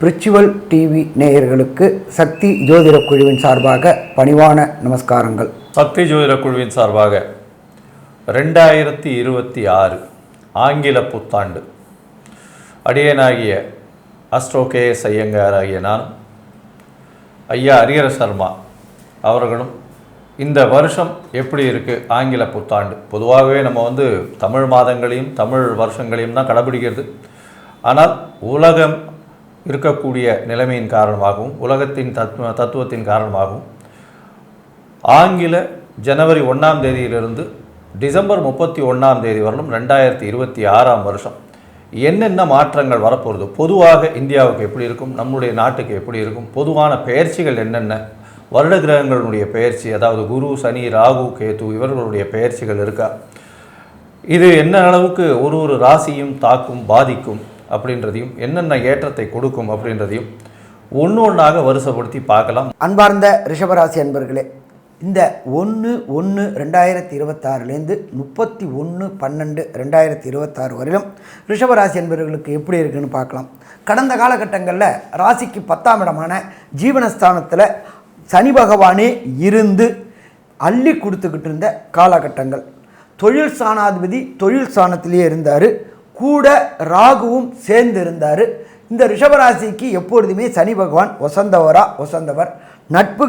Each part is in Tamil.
பிரிச்சுவல் டிவி நேயர்களுக்கு சக்தி ஜோதிட குழுவின் சார்பாக பணிவான நமஸ்காரங்கள். சக்தி ஜோதிட குழுவின் சார்பாக 2026 ஆங்கில புத்தாண்டு அடியனாகிய அஸ்ட்ரோ KS ஐயங்கார் ஆகிய நான், ஐயா ஹரிஹர சர்மா அவர்களும் இந்த வருஷம் எப்படி இருக்குது ஆங்கில புத்தாண்டு. பொதுவாகவே நம்ம தமிழ் மாதங்களையும் தமிழ் வருஷங்களையும் தான் கடைபிடிக்கிறது. ஆனால் உலகம் இருக்கக்கூடிய நிலைமையின் காரணமாகவும் உலகத்தின் தத்துவத்தின் காரணமாகவும் ஆங்கில ஜனவரி 1ஆம் தேதியிலிருந்து டிசம்பர் 31ஆம் தேதி வரலும் 2026ஆம் வருஷம் என்னென்ன மாற்றங்கள் வரப்போகிறது, பொதுவாக இந்தியாவுக்கு எப்படி இருக்கும், நம்முடைய நாட்டுக்கு எப்படி இருக்கும், பொதுவான பெயர்ச்சிகள் என்னென்ன, வருட கிரகங்களுடைய பெயர்ச்சி, அதாவது குரு, சனி, ராகு, கேது இவர்களுடைய பெயர்ச்சிகள் இருக்கா, இது என்ன அளவுக்கு ஒரு ராசியும் தாக்கும் பாதிக்கும் அப்படின்றதையும், என்னென்ன ஏற்றத்தை கொடுக்கும் அப்படின்றதையும் ஒன்றாக வரிசைப்படுத்தி பார்க்கலாம். அன்பார்ந்த ரிஷபராசி அன்பர்களே, இந்த 1/1/2026 31/12/2026 வரையிலும் ரிஷபராசி அன்பர்களுக்கு எப்படி இருக்குன்னு பார்க்கலாம். கடந்த காலகட்டங்களில் ராசிக்கு 10ஆம் இடமான ஜீவனஸ்தானத்தில் சனி பகவானே இருந்து அள்ளி கொடுத்துக்கிட்டு இருந்த காலகட்டங்கள். தொழில் ஸ்தானாதிபதி தொழில் ஸ்தானத்திலேயே இருந்தார், கூட ராகுவும் சேர்ந்து இருந்தார். இந்த ரிஷபராசிக்கு எப்பொழுதுமே சனி பகவான் வசந்தவர், நட்பு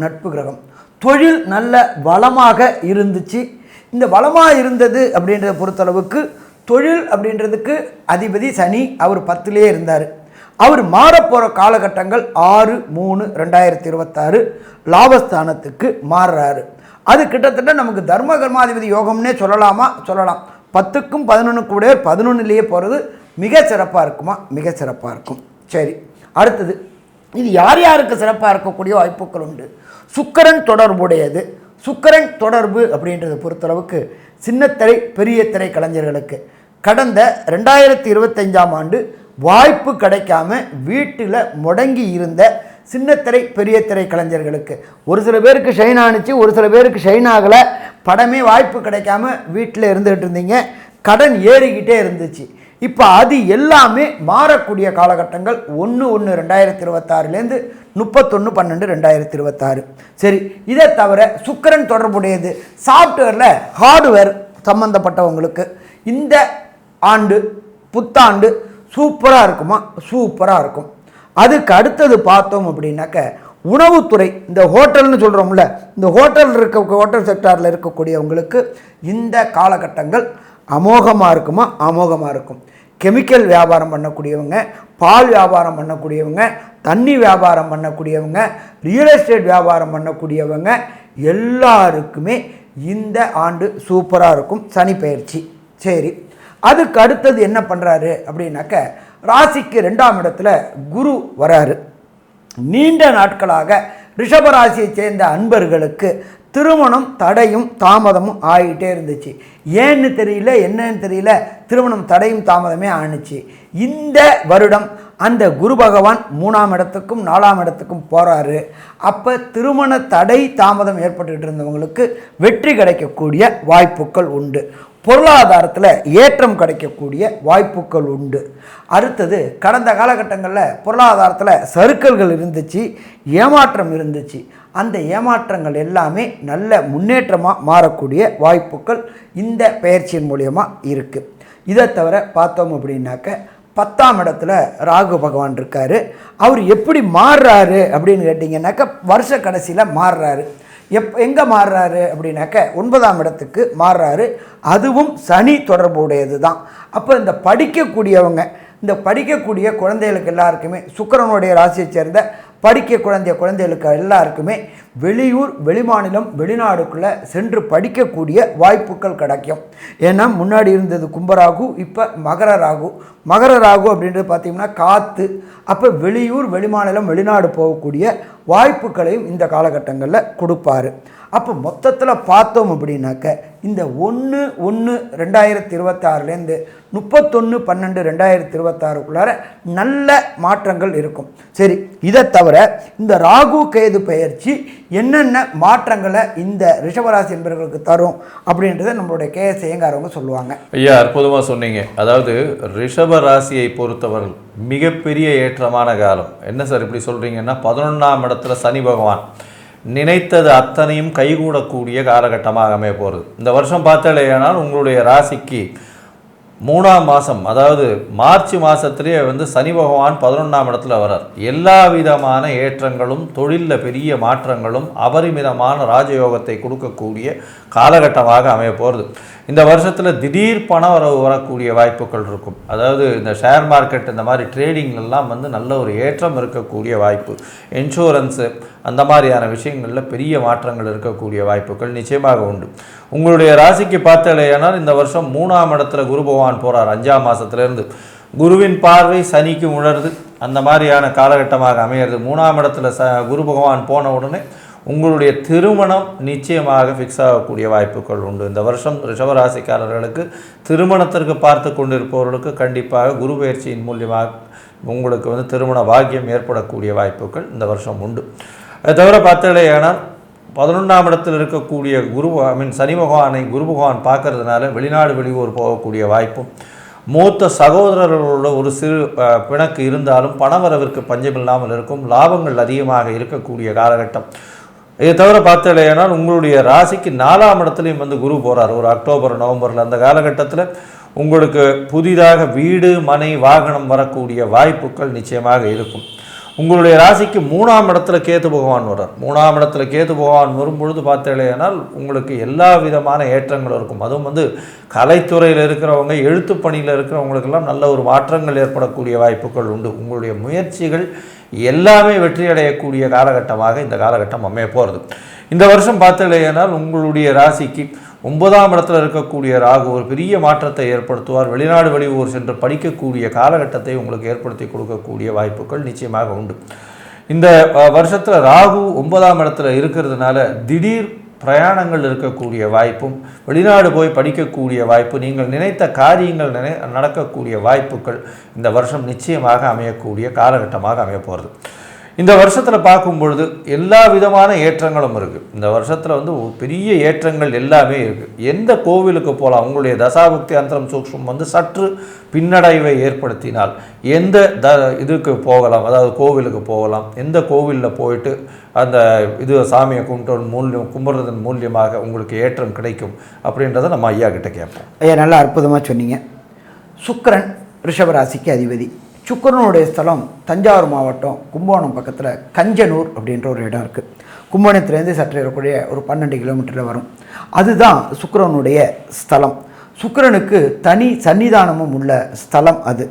நட்பு கிரகம். தொழில் நல்ல வளமாக இருந்துச்சு. இந்த வளமாக இருந்தது அப்படின்றத பொறுத்தளவுக்கு தொழில் அப்படின்றதுக்கு அதிபதி சனி, அவர் 10லேயே இருந்தார். அவர் மாறப்போகிற காலகட்டங்கள் 6/3/2026 லாபஸ்தானத்துக்கு மாறுறாரு. அது கிட்டத்தட்ட நமக்கு தர்ம கர்மாதிபதி யோகம்னே சொல்லலாம். 10க்கும் 11க்கும் கூட 11லேயே போகிறது மிக சிறப்பாக இருக்குமா? மிக சிறப்பாக இருக்கும். சரி, அடுத்தது இது யார் யாருக்கு சிறப்பாக இருக்கக்கூடிய வாய்ப்புகள் உண்டு? சுக்கிரன் தொடர்புடையது. சுக்கிரன் தொடர்பு அப்படின்றத பொறுத்தளவுக்கு சின்னத்திரை பெரிய திரை கலைஞர்களுக்கு கடந்த 2025ஆம் ஆண்டு வாய்ப்பு கிடைக்காம வீட்டில் முடங்கி இருந்த சின்னத்திரை பெரிய திரை கலைஞர்களுக்கு ஒரு சில பேருக்கு ஷைன் ஆணுச்சு, ஒரு சில பேருக்கு ஷைன் ஆகலை. படமே வாய்ப்பு கிடைக்காம வீட்டில் இருந்துகிட்டு இருந்தீங்க, கடன் ஏறிக்கிட்டே இருந்துச்சு. இப்போ அது எல்லாமே மாறக்கூடிய காலகட்டங்கள் 1/1/2026 31/12/2026. சரி, இதை தவிர சுக்கிரன் தொடர்புடையது சாஃப்ட்வேரில் ஹார்ட்வேர் சம்மந்தப்பட்டவங்களுக்கு இந்த ஆண்டு புத்தாண்டு சூப்பராக இருக்குமா? சூப்பராக இருக்கும். அதுக்கு அடுத்தது பார்த்தோம் அப்படின்னாக்க உணவுத்துறை, இந்த ஹோட்டல்னு சொல்கிறோம்ல, இந்த ஹோட்டல் செக்டாரில் இருக்கக்கூடியவங்களுக்கு இந்த காலகட்டங்கள் அமோகமாக இருக்குமா? அமோகமாக இருக்கும். கெமிக்கல் வியாபாரம் பண்ணக்கூடியவங்க, பால் வியாபாரம் பண்ணக்கூடியவங்க, தண்ணி வியாபாரம் பண்ணக்கூடியவங்க, ரியல் எஸ்டேட் வியாபாரம் பண்ணக்கூடியவங்க எல்லாருக்குமே இந்த ஆண்டு சூப்பராக இருக்கும் சனி பெயர்ச்சி. சரி, அதுக்கு அடுத்தது என்ன பண்ணுறாரு அப்படின்னாக்க ராசிக்கு 2ஆம் இடத்துல குரு வராரு. நீண்ட நாட்களாக ரிஷபராசியை சேர்ந்த அன்பர்களுக்கு திருமணம் தடையும் தாமதமும் ஆகிட்டே இருந்துச்சு. ஏன்னு தெரியல, என்னன்னு தெரியல, திருமணம் தடையும் தாமதமே ஆணுச்சு. இந்த வருடம் அந்த குரு பகவான் 3ஆம் இடத்துக்கும் 4ஆம் இடத்துக்கும் போகிறாரு. அப்போ திருமண தடை தாமதம் ஏற்பட்டுக்கிட்டு இருந்தவங்களுக்கு வெற்றி கிடைக்கக்கூடிய வாய்ப்புகள் உண்டு. பொருளாதாரத்தில் ஏற்றம் கிடைக்கக்கூடிய வாய்ப்புகள் உண்டு. அடுத்தது கடந்த காலகட்டங்களில் பொருளாதாரத்தில் சறுக்கல்கள் இருந்துச்சு, ஏமாற்றம் இருந்துச்சு. அந்த ஏமாற்றங்கள் எல்லாமே நல்ல முன்னேற்றமாக மாறக்கூடிய வாய்ப்புகள் இந்த பெயர்ச்சியின் மூலியமாக இருக்குது. இதை தவிர பார்த்தோம் அப்படின்னாக்க 10ஆம் இடத்துல ராகு பகவான் இருக்கார். அவர் எப்படி மாறுறாரு அப்படின்னு கேட்டிங்கன்னாக்க வருஷ கடைசியில் மாறுறாரு. எங்கே மாறுறாரு அப்படின்னாக்க 9ஆம் இடத்துக்கு மாறுறாரு. அதுவும் சனி தொடர்புடையது தான். அப்போ இந்த படிக்கக்கூடிய குழந்தைகளுக்கு எல்லாருக்குமே, சுக்கிரனுடைய ராசியை சேர்ந்த குழந்தைகளுக்கு எல்லாருக்குமே வெளியூர், வெளிமாநிலம், வெளிநாடுக்குள்ளே சென்று படிக்கக்கூடிய வாய்ப்புகள் கிடைக்கும். ஏன்னா முன்னாடி இருந்தது கும்பராகு, இப்போ மகர ராகு அப்படின்றது பார்த்திங்கன்னா காற்று. அப்போ வெளியூர், வெளிமாநிலம், வெளிநாடு போகக்கூடிய வாய்ப்புகளையும் இந்த காலகட்டங்களில் கொடுப்பாரு. அப்போ மொத்தத்தில் பார்த்தோம் அப்படின்னாக்க இந்த 1/1/2026 31/12/2026 நல்ல மாற்றங்கள் இருக்கும். சரி, இதை தவிர இந்த ராகு கேது பெயர்ச்சி என்னென்ன மாற்றங்களை இந்த ரிஷபராசி என்பவர்களுக்கு தரும் அப்படின்றத நம்மளுடைய கேஎஸ் ஐயங்காரவங்க சொல்லுவாங்க. ஐயா, அற்புதமாக சொன்னீங்க. அதாவது ரிஷப ராசியை பொறுத்தவர்கள் மிகப்பெரிய ஏற்றமான காலம். என்ன சார் இப்படி சொல்கிறீங்கன்னா, 11ஆம் இடத்துல சனி பகவான் நினைத்தது அத்தனையும் கைகூடக்கூடிய காலகட்டமாக அமைய போகிறது. இந்த வருஷம் பார்த்தாலேயானால் உங்களுடைய ராசிக்கு 3ஆம் மாதம், அதாவது மார்ச் மாதத்துலேயே சனி பகவான் 11ஆம் இடத்துல வரார். எல்லா விதமான ஏற்றங்களும், தொழிலில் பெரிய மாற்றங்களும், அபரிமிதமான ராஜயோகத்தை கொடுக்கக்கூடிய காலகட்டமாக அமைய போகிறது. இந்த வருஷத்தில் திடீர் பண வரவு வரக்கூடிய வாய்ப்புகள் இருக்கும். அதாவது இந்த ஷேர் மார்க்கெட், இந்த மாதிரி ட்ரேடிங்லாம் நல்ல ஒரு ஏற்றம் இருக்கக்கூடிய வாய்ப்பு. இன்சூரன்ஸு, அந்த மாதிரியான விஷயங்களில் பெரிய மாற்றங்கள் இருக்கக்கூடிய வாய்ப்புகள் நிச்சயமாக உண்டு. உங்களுடைய ராசிக்கு பார்த்தாலேயானால் இந்த வருஷம் 3ஆம் இடத்துல குரு பகவான் போகிறார். 5ஆம் மாதத்துலேருந்து குருவின் பார்வை சனிக்கு உணருது. அந்த மாதிரியான காலகட்டமாக அமையிறது. 3ஆம் இடத்துல குரு பகவான் போன உடனே உங்களுடைய திருமணம் நிச்சயமாக ஃபிக்ஸ் ஆகக்கூடிய வாய்ப்புகள் உண்டு. இந்த வருஷம் ரிஷபராசிக்காரர்களுக்கு திருமணத்திற்கு பார்த்து கொண்டிருப்பவர்களுக்கு கண்டிப்பாக குரு பயிற்சியின் மூலியமாக உங்களுக்கு திருமண பாக்கியம் ஏற்படக்கூடிய வாய்ப்புகள் இந்த வருஷம் உண்டு. அதை தவிர பார்த்தாலேயானால் 11ஆம் இடத்தில் இருக்கக்கூடிய சனி பகவானை குரு பகவான் பார்க்கறதுனால வெளிநாடு வெளியூர் போகக்கூடிய வாய்ப்பும், மூத்த சகோதரர்களோட ஒரு சிறு பிணக்கு இருந்தாலும் பணவரவிற்கு பஞ்சமில்லாமல் இருக்கும். லாபங்கள் அதிகமாக இருக்கக்கூடிய காலகட்டம். இதை தவிர பார்த்தாலேயானால் உங்களுடைய ராசிக்கு 4ஆம் இடத்துலையும் குரு போகிறார். ஒரு அக்டோபர் நவம்பரில் அந்த காலகட்டத்தில் உங்களுக்கு புதிதாக வீடு மனை வாகனம் வரக்கூடிய வாய்ப்புகள் நிச்சயமாக இருக்கும். உங்களுடைய ராசிக்கு 3ஆம் இடத்துல கேது பகவான் வர்றார். 3ஆம் இடத்துல கேது பகவான் வரும்பொழுது பார்த்தாலேயானால் உங்களுக்கு எல்லா விதமான ஏற்றங்களும் இருக்கும். அதுவும் கலைத்துறையில் இருக்கிறவங்க, எழுத்து பணியில் இருக்கிறவங்களுக்கெல்லாம் நல்ல ஒரு மாற்றங்கள் ஏற்படக்கூடிய வாய்ப்புகள் உண்டு. உங்களுடைய முயற்சிகள் எல்லாமே வெற்றி அடையக்கூடிய காலகட்டமாக இந்த காலகட்டம் அமைய போகிறது. இந்த வருஷம் பார்த்தாலேயானால் உங்களுடைய ராசிக்கு 9ஆம் இடத்துல இருக்கக்கூடிய ராகு ஒரு பெரிய மாற்றத்தை ஏற்படுத்துவார். வெளிநாடு வெளியூர் சென்று படிக்கக்கூடிய காலகட்டத்தை உங்களுக்கு ஏற்படுத்தி கொடுக்கக்கூடிய வாய்ப்புகள் நிச்சயமாக உண்டு. இந்த வருஷத்தில் ராகு 9ஆம் இடத்துல இருக்கிறதுனால திடீர் பிரயாணங்கள் இருக்கக்கூடிய வாய்ப்பும், வெளிநாடு போய் படிக்கக்கூடிய வாய்ப்பு, நீங்கள் நினைத்த காரியங்கள் நடக்கக்கூடிய வாய்ப்புகள் இந்த வருஷம் நிச்சயமாக அமையக்கூடிய காலகட்டமாக அமைய போகிறது. இந்த வருஷத்தில் பார்க்கும் பொழுது எல்லா விதமான ஏற்றங்களும் இருக்குது. இந்த வருஷத்தில் பெரிய ஏற்றங்கள் எல்லாமே இருக்குது. எந்த கோவிலுக்கு போகலாம், உங்களுடைய தசாபுக்தி அந்தரம் சூக்ஷ்மம் சற்று பின்னடைவை ஏற்படுத்தினால் எந்த இதுக்கு போகலாம், அதாவது கோவிலுக்கு போகலாம். எந்த கோவிலில் போயிட்டு அந்த சாமியை கும்பிட்றதன் மூலியமாக உங்களுக்கு ஏற்றம் கிடைக்கும் அப்படின்றத நம்ம ஐயா கிட்ட கேட்போம். ஐயா, நல்லா அற்புதமாக சொன்னீங்க. சுக்கிரன் ரிஷபராசிக்கு அதிபதி. சுக்கிரனுடைய ஸ்தலம் தஞ்சாவூர் மாவட்டம் கும்பகோணம் பக்கத்தில் கஞ்சனூர் அப்படின்ற ஒரு இடம் இருக்குது. கும்பகோணத்துலேருந்து சற்று இருக்கக்கூடிய ஒரு 12 கிலோமீட்டரில் வரும். அதுதான் சுக்கிரனுடைய ஸ்தலம். சுக்கிரனுக்கு தனி சன்னிதானமும் உள்ள ஸ்தலம் அது.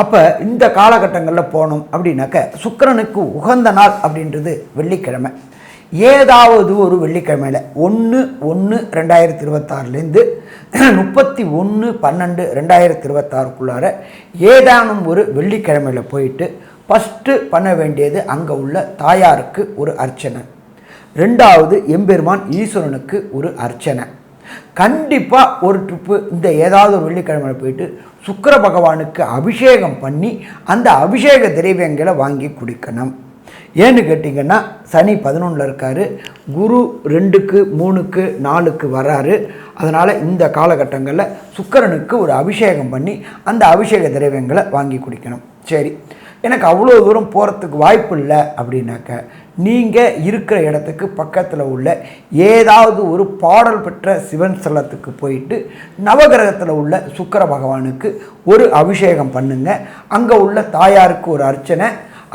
அப்போ இந்த காலகட்டங்களில் போனோம் அப்படின்னாக்க சுக்கிரனுக்கு உகந்த நாள் அப்படின்றது வெள்ளிக்கிழமை. ஏதாவது ஒரு வெள்ளிக்கிழமையில் 1/1/2026 31/12/2026 ஏதானும் ஒரு வெள்ளிக்கிழமையில் போயிட்டு ஃபஸ்ட்டு பண்ண வேண்டியது அங்கே உள்ள தாயாருக்கு ஒரு அர்ச்சனை, 2வது எம்பெருமான் ஈஸ்வரனுக்கு ஒரு அர்ச்சனை. கண்டிப்பாக ஒரு ட்ரிப்பு இந்த ஏதாவது ஒரு வெள்ளிக்கிழமையில் போயிட்டு சுக்கிர பகவானுக்கு அபிஷேகம் பண்ணி அந்த அபிஷேக திரவியங்களை வாங்கி குடிக்கணும். ஏன்னு கேட்டிங்கன்னா சனி 11ல் இருக்கார், குரு 2க்கு 3க்கு 4க்கு வராரு. அதனால் இந்த காலகட்டங்களில் சுக்கிரனுக்கு ஒரு அபிஷேகம் பண்ணி அந்த அபிஷேக திரவியங்களை வாங்கி குடிக்கணும். சரி, எனக்கு அவ்வளோ தூரம் போகிறதுக்கு வாய்ப்பு இல்லை அப்படின்னாக்க நீங்கள் இருக்கிற இடத்துக்கு பக்கத்தில் உள்ள ஏதாவது ஒரு பாடல் பெற்ற சிவன் ஸ்தலத்துக்கு போயிட்டு நவகிரகத்தில் உள்ள சுக்கிர பகவானுக்கு ஒரு அபிஷேகம் பண்ணுங்க. அங்கே உள்ள தாயாருக்கு ஒரு அர்ச்சனை,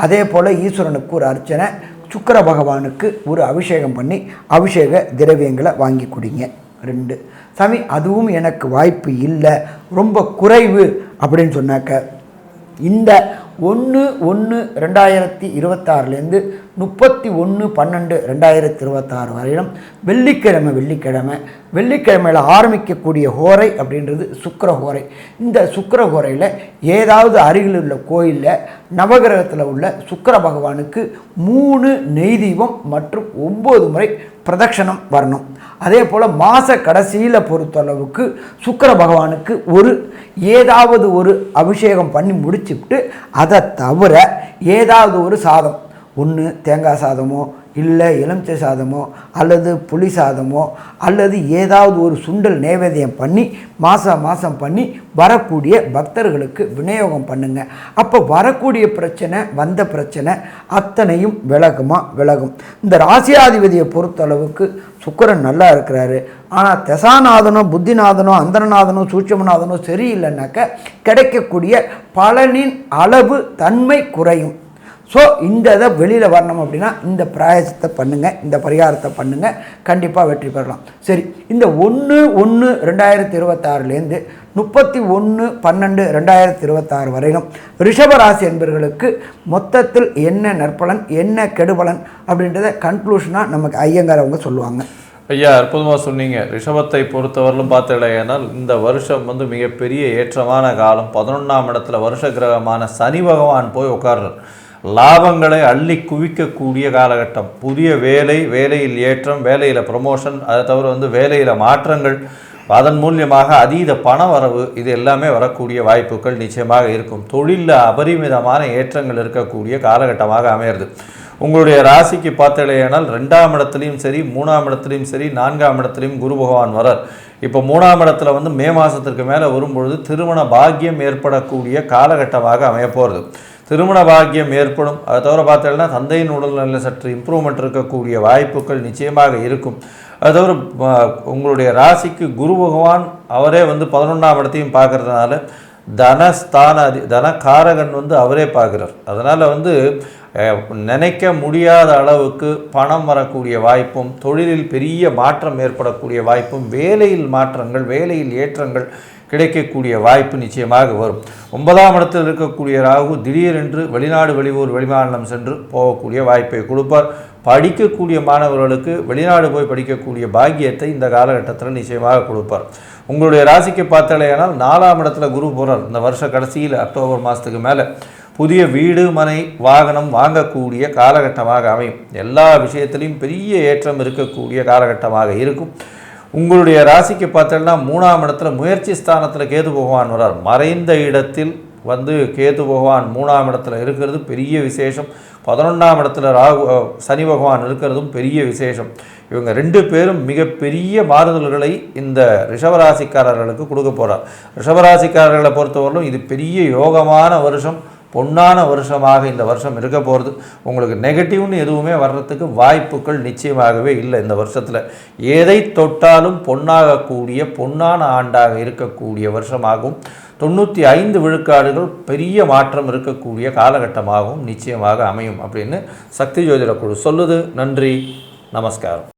அதே போல் ஈஸ்வரனுக்கு ஒரு அர்ச்சனை, சுக்கிர பகவானுக்கு ஒரு அபிஷேகம் பண்ணி அபிஷேக திரவியங்களை வாங்கி குடிங்க. 2 சாமி, அதுவும் எனக்கு வாய்ப்பு இல்லை, ரொம்ப குறைவு அப்படின்னு சொன்னாக்க இந்த 1/1/2026 31/12/2026 வரையிலும் வெள்ளிக்கிழமையில் ஆரம்பிக்கக்கூடிய ஹோரை அப்படின்றது சுக்கிர ஹோரை. இந்த சுக்கிர ஹோரையில் ஏதாவது அருகில் உள்ள கோயிலில் நவகிரகத்தில் உள்ள சுக்கிர பகவானுக்கு 3 நெய் தீபம் மற்றும் 9 முறை பிரதட்சணம் வரணும். அதே போல் மாத கடைசியில் பொறுத்தளவுக்கு சுக்கிர பகவானுக்கு ஏதாவது ஒரு அபிஷேகம் பண்ணி முடிச்சுட்டு அதை தவிர ஏதாவது ஒரு சாதம், ஒன்று தேங்காய் சாதமோ இல்லை எலுமிச்சை சாதமோ அல்லது புளி சாதமோ அல்லது ஏதாவது ஒரு சுண்டல் நைவேத்தியம் பண்ணி மாதம் பண்ணி வரக்கூடிய பக்தர்களுக்கு விநியோகம் பண்ணுங்க. அப்போ வரக்கூடிய பிரச்சனை, வந்த பிரச்சனை அத்தனையும் விலகும். இந்த ராசியாதிபதியை பொறுத்தளவுக்கு சுக்கிரன் நல்லா இருக்கிறாரு. ஆனால் தசாநாதனோ புத்திநாதனோ அந்தரநாதனோ சூட்சமநாதனோ சரியில்லைனாக்க கிடைக்கக்கூடிய பலனின் அளவு தன்மை குறையும். ஸோ இந்த இதை வெளியில் வரணும் அப்படின்னா இந்த பிராயசத்தை பண்ணுங்கள், இந்த பரிகாரத்தை பண்ணுங்கள், கண்டிப்பாக வெற்றி பெறலாம். சரி, இந்த 1/1/2026 31/12/2026 வரையிலும் ரிஷபராசி என்பவர்களுக்கு மொத்தத்தில் என்ன நற்பலன் என்ன கெடுபலன் அப்படின்றத கன்க்ளூஷனாக நமக்கு ஐயங்கார் அவங்க சொல்லுவாங்க. ஐயா, அற்புதமாக சொன்னீங்க. ரிஷபத்தை பொறுத்தவரையிலும் பார்த்தீங்கன்னா இந்த வருஷம் மிகப்பெரிய ஏற்றமான காலம். 11ஆம் இடத்துல வருஷ கிரகமான சனி பகவான் போய் உட்கார்றார். லாபங்களை அள்ளி குவிக்கக்கூடிய காலகட்டம். புதிய வேலையில் ஏற்றம், வேலையில் ப்ரமோஷன், அதை தவிர வேலையில் மாற்றங்கள், அதன் மூலியமாக அதீத பண வரவு, இது எல்லாமே வரக்கூடிய வாய்ப்புகள் நிச்சயமாக இருக்கும். தொழிலில் அபரிமிதமான ஏற்றங்கள் இருக்கக்கூடிய காலகட்டமாக அமையிறது. உங்களுடைய ராசிக்கு பார்த்தீங்கன்னால் 2ஆம் இடத்துலையும் சரி, 3ஆம் இடத்துலையும் சரி, 4ஆம் இடத்துலையும் குரு பகவான் வரார். இப்போ 3ஆம் இடத்துல மே மாதத்திற்கு மேலே வரும்பொழுது திருமண பாக்கியம் ஏற்படக்கூடிய காலகட்டமாக அமையப்போகிறது. திருமண பாக்கியம் ஏற்படும். அதை தவிர பார்த்தீங்கன்னா தந்தையின் உடல்நிலையில் சற்று இம்ப்ரூவ்மெண்ட் இருக்கக்கூடிய வாய்ப்புகள் நிச்சயமாக இருக்கும். அது தவிர உங்களுடைய ராசிக்கு குரு பகவான் அவரே 11ஆம் இடத்தையும் பார்க்கறதுனால தனகாரகன் அவரே பார்க்குறார். அதனால் நினைக்க முடியாத அளவுக்கு பணம் வரக்கூடிய வாய்ப்பும், தொழிலில் பெரிய மாற்றம் ஏற்படக்கூடிய வாய்ப்பும், வேலையில் மாற்றங்கள், வேலையில் ஏற்றங்கள் கிடைக்கக்கூடிய வாய்ப்பு நிச்சயமாக வரும். 9ஆம் இடத்தில் இருக்கக்கூடிய ராகு திடீரென்று வெளிநாடு, வெளியூர், வெளிமாநிலம் சென்று போகக்கூடிய வாய்ப்பை கொடுப்பார். படிக்கக்கூடிய மாணவர்களுக்கு வெளிநாடு போய் படிக்கக்கூடிய பாக்கியத்தை இந்த காலகட்டத்தில் நிச்சயமாக கொடுப்பார். உங்களுடைய ராசிக்கு பார்த்தாலேயானால் 4ஆம் இடத்துல குரு போகிறார். இந்த வருஷ கடைசியில் அக்டோபர் மாதத்துக்கு மேலே புதிய வீடு, மனை, வாகனம் வாங்கக்கூடிய காலகட்டமாக அமையும். எல்லா விஷயத்திலையும் பெரிய ஏற்றம் இருக்கக்கூடிய காலகட்டமாக இருக்கும். உங்களுடைய ராசிக்கு பார்த்தோம்னா 3ஆம் இடத்துல முயற்சி ஸ்தானத்தில் கேது பகவான் வரார். மறைந்த இடத்தில் கேது பகவான் 3ஆம் இடத்துல இருக்கிறது பெரிய விசேஷம். 11ஆம் இடத்துல சனி பகவான் இருக்கிறதும் பெரிய விசேஷம். இவங்க 2 பேரும் மிகப்பெரிய மாறுதல்களை இந்த ரிஷபராசிக்காரர்களுக்கு கொடுக்க போகிறார். ரிஷபராசிக்காரர்களை பொறுத்தவரையிலும் இது பெரிய யோகமான வருஷம், பொன்னான வருஷமாக இந்த வருஷம் இருக்க போகிறது. உங்களுக்கு நெகட்டிவ்னு எதுவுமே வர்றதுக்கு வாய்ப்புகள் நிச்சயமாகவே இல்லை. இந்த வருஷத்தில் எதை தொட்டாலும் பொன்னாகக்கூடிய பொன்னான ஆண்டாக இருக்கக்கூடிய வருஷமாகவும் 95 விழுக்காடுகள் பெரிய மாற்றம் இருக்கக்கூடிய காலகட்டமாகவும் நிச்சயமாக அமையும் அப்படின்னு சக்தி ஜோதிட குழு சொல்லுது. நன்றி, நமஸ்காரம்.